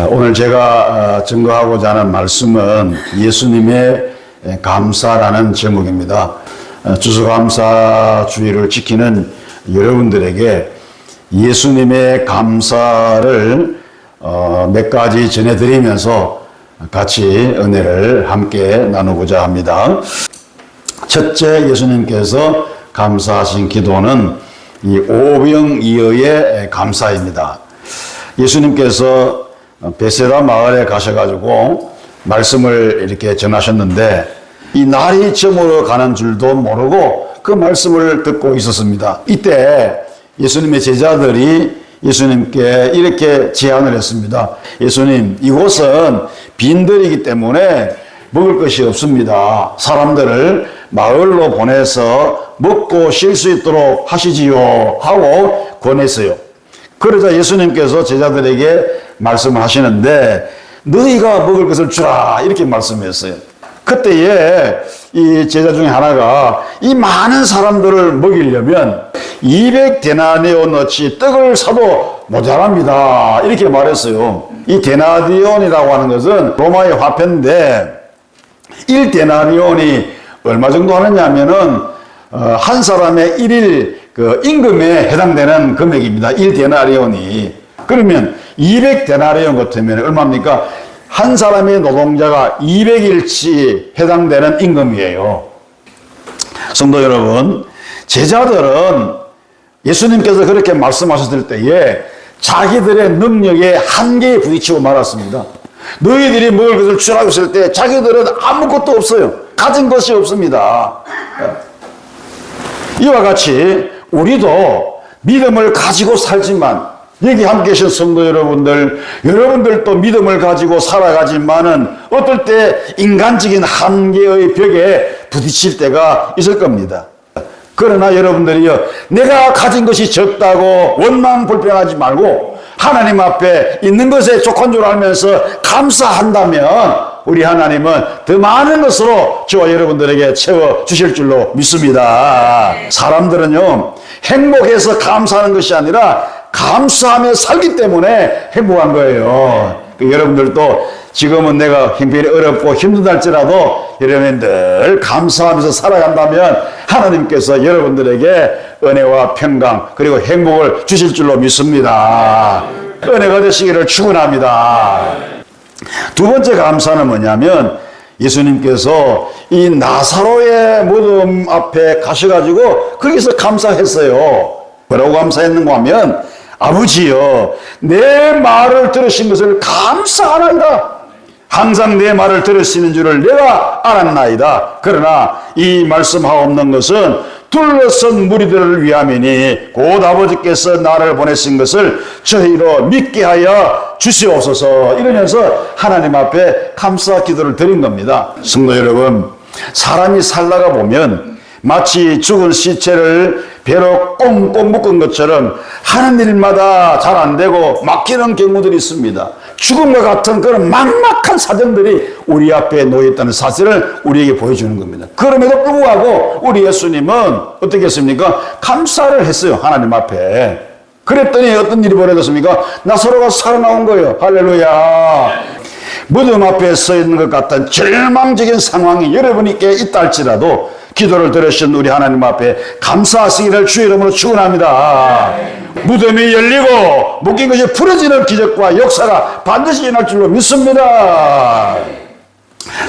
오늘 제가 증거하고자 하는 말씀은 예수님의 감사라는 제목입니다. 추수감사주의를 지키는 여러분들에게 예수님의 감사를 몇 가지 전해드리면서 같이 은혜를 함께 나누고자 합니다. 첫째, 예수님께서 감사하신 기도는 이 오병이어의 감사입니다. 예수님께서 베세다 마을에 가셔가지고 말씀을 이렇게 전하셨는데 이 날이 저물어 가는 줄도 모르고 그 말씀을 듣고 있었습니다. 이때 예수님의 제자들이 예수님께 이렇게 제안을 했습니다. 예수님, 이곳은 빈들이기 때문에 먹을 것이 없습니다. 사람들을 마을로 보내서 먹고 쉴 수 있도록 하시지요 하고 권했어요. 그러자 예수님께서 제자들에게 말씀을 하시는데 너희가 먹을 것을 주라 이렇게 말씀했어요. 그때에 이 제자 중에 하나가 이 많은 사람들을 먹이려면 200데나리온어치 떡을 사도 모자랍니다 이렇게 말했어요. 이 데나리온이라고 하는 것은 로마의 화폐인데 1데나리온이 얼마 정도 하느냐 하면은 한 사람의 1일 그 임금에 해당되는 금액입니다. 1데나리온이. 그러면 200데나리온 같으면 얼마입니까? 한 사람의 노동자가 200일치 해당되는 임금이에요. 성도 여러분, 제자들은 예수님께서 그렇게 말씀하셨을 때에 자기들의 능력의 한계에 부딪히고 말았습니다. 너희들이 먹을 것을 주라고 했을 때 자기들은 아무것도 없어요. 가진 것이 없습니다. 이와 같이 우리도 믿음을 가지고 살지만 여기 함께 계신 성도 여러분들도 믿음을 가지고 살아가지만은 어떨 때 인간적인 한계의 벽에 부딪힐 때가 있을 겁니다. 그러나 여러분들이요, 내가 가진 것이 적다고 원망 불평하지 말고 하나님 앞에 있는 것에 족한 줄 알면서 감사한다면 우리 하나님은 더 많은 것으로 저와 여러분들에게 채워주실 줄로 믿습니다. 사람들은요, 행복해서 감사하는 것이 아니라 감사하며 살기 때문에 행복한 거예요. 여러분들도 지금은 내가 형편이 어렵고 힘들달지라도 여러분이 늘 감사하면서 살아간다면 하나님께서 여러분들에게 은혜와 평강 그리고 행복을 주실 줄로 믿습니다. 은혜가 되시기를 축원합니다. 두 번째 감사는 뭐냐면 예수님께서 이 나사로의 무덤 앞에 가셔가지고 거기서 감사했어요. 뭐라고 감사했는가 하면 아버지여, 내 말을 들으신 것을 감사하나이다. 항상 내 말을 들으시는 줄을 내가 알았나이다. 그러나 이 말씀하옵는 것은 둘러선 무리들을 위함이니 곧 아버지께서 나를 보내신 것을 저희로 믿게 하여 주시옵소서. 이러면서 하나님 앞에 감사 기도를 드린 겁니다. 성도 여러분, 사람이 살다가 보면 마치 죽은 시체를 배로 꽁꽁 묶은 것처럼 하는 일마다 잘 안 되고 막히는 경우들이 있습니다. 죽음과 같은 그런 막막한 사정들이 우리 앞에 놓여있다는 사실을 우리에게 보여주는 겁니다. 그럼에도 불구하고 우리 예수님은 어떻게 했습니까? 감사를 했어요. 하나님 앞에. 그랬더니 어떤 일이 벌어졌습니까? 나사로가 살아나온 거예요. 할렐루야. 무덤 앞에 서 있는 것 같은 절망적인 상황이 여러분께 있다 할지라도 기도를 들으신 우리 하나님 앞에 감사하시기를 주의 이름으로 축원합니다. 무덤이 열리고 묶인 것이 풀어지는 기적과 역사가 반드시 일어날 줄로 믿습니다.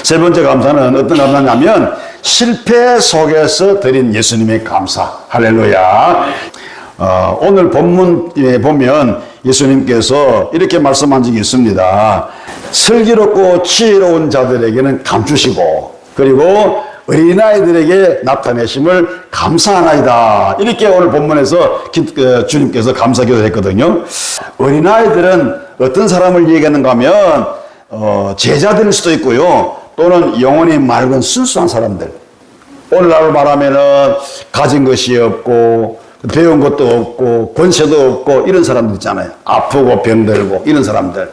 세 번째 감사는 어떤 감사냐면 실패 속에서 드린 예수님의 감사. 할렐루야. 오늘 본문에 보면 예수님께서 이렇게 말씀한 적이 있습니다. 슬기롭고 지혜로운 자들에게는 감추시고 그리고 어린아이들에게 나타내심을 감사하나이다. 이렇게 오늘 본문에서 주님께서 감사 기도를 했거든요. 어린아이들은 어떤 사람을 얘기하는가 하면 제자들일 수도 있고요. 또는 영혼이 맑은 순수한 사람들. 오늘날로 말하면은 가진 것이 없고 배운 것도 없고 권세도 없고 이런 사람들 있잖아요. 아프고 병들고 이런 사람들.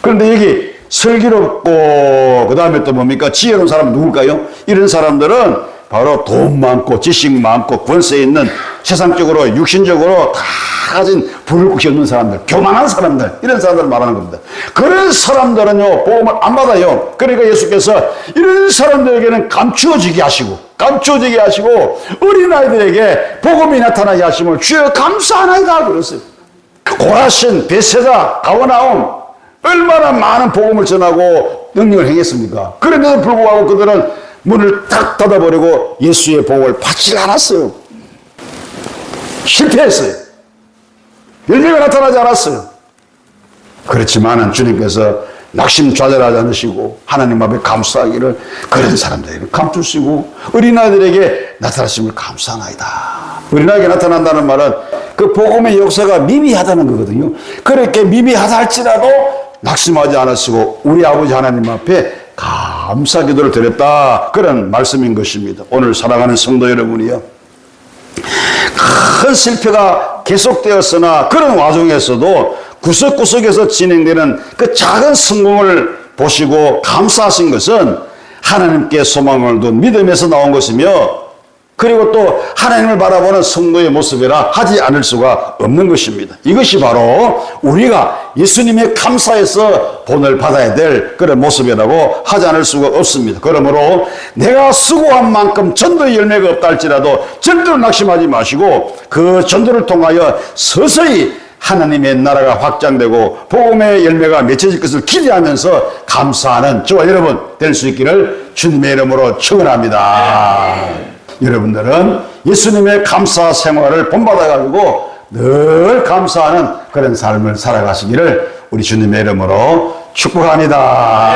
그런데 여기 슬기롭고 그 다음에 또 뭡니까? 지혜로운 사람은 누굴까요? 이런 사람들은 바로 돈 많고 지식 많고 권세 있는 세상적으로 육신적으로 다 가진 불국이 없는 사람들, 교만한 사람들, 이런 사람들을 말하는 겁니다. 그런 사람들은요 복음을 안 받아요. 그러니까 예수께서 이런 사람들에게는 감추어지게 하시고 어린아이들에게 복음이 나타나게 하심을 주여 감사하나이다 그랬어요. 고라신, 베세다, 가버나움 얼마나 많은 복음을 전하고 능력을 행했습니까? 그런데도 불구하고 그들은 문을 딱 닫아버리고 예수의 복음을 받지 않았어요. 실패했어요. 열매가 나타나지 않았어요. 그렇지만은 주님께서 낙심좌절하지 않으시고 하나님 앞에 감사하기를 그런 사람들에게 감추시고 어린아이들에게 나타나심을 감사하나이다. 어린아이에게 나타난다는 말은 그 복음의 역사가 미미하다는 거거든요. 그렇게 미미하다 할지라도 낙심하지 않으시고 우리 아버지 하나님 앞에 감사 기도를 드렸다. 그런 말씀인 것입니다. 오늘 사랑하는 성도 여러분이요. 큰 실패가 계속되었으나 그런 와중에서도 구석구석에서 진행되는 그 작은 성공을 보시고 감사하신 것은 하나님께 소망을 둔 믿음에서 나온 것이며 그리고 또 하나님을 바라보는 성도의 모습이라 하지 않을 수가 없는 것입니다. 이것이 바로 우리가 예수님의 감사에서 본을 받아야 될 그런 모습이라고 하지 않을 수가 없습니다. 그러므로 내가 수고한 만큼 전도의 열매가 없다 할지라도 절대로 낙심하지 마시고 그 전도를 통하여 서서히 하나님의 나라가 확장되고 복음의 열매가 맺혀질 것을 기대하면서 감사하는 저와 여러분 될 수 있기를 주님의 이름으로 축원합니다. 여러분들은 예수님의 감사 생활을 본받아가지고 늘 감사하는 그런 삶을 살아가시기를 우리 주님의 이름으로 축복합니다.